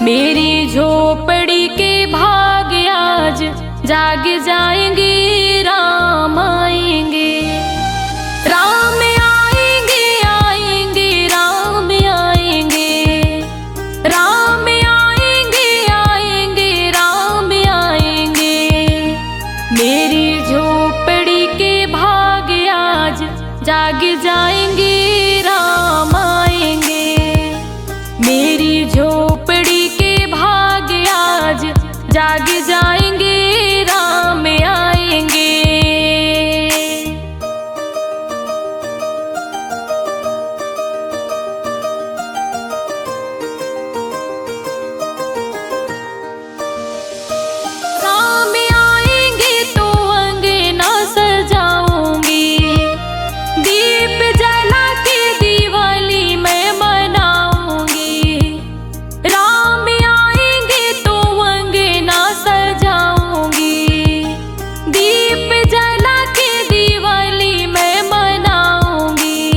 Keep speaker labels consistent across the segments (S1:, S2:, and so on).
S1: मेरी झोपड़ी के भाग आज जाग जाएंगे, राम आएंगे, राम आएंगे, आएंगे, राम आएंगे, राम आएंगे, आएंगे, राम आएंगे। मेरी झोपड़ी के भाग आज जाग जाएंगे, राम आएंगे, मेरी झोपड़ी के भाग आज जाग जाएंगे, राम आएंगे। राम आएंगे तो अंगना सजाऊंगी, दीप जला के दिवाली मैं मनाऊंगी। राम आएंगे तो अंगना सजाऊंगी, दीप जला के दिवाली मैं मनाऊंगी।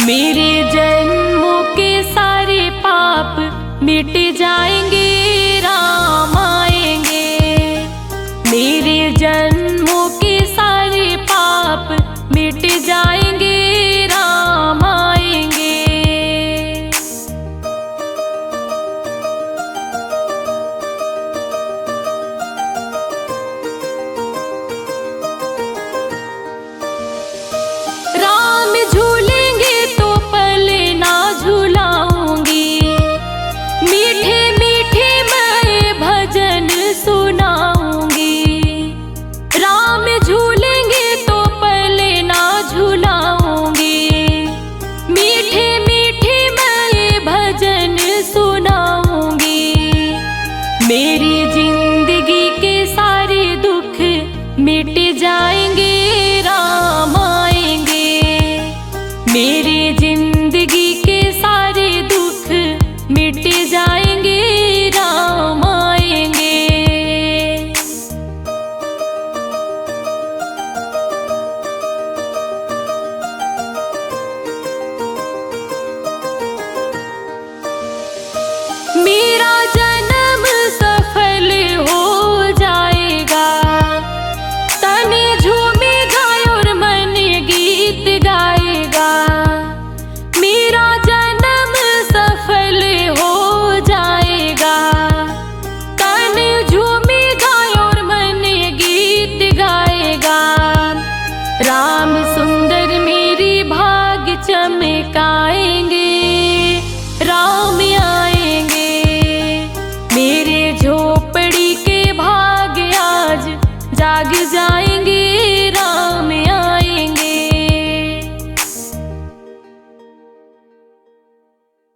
S1: मेरे जन्मों के सारे पाप मिट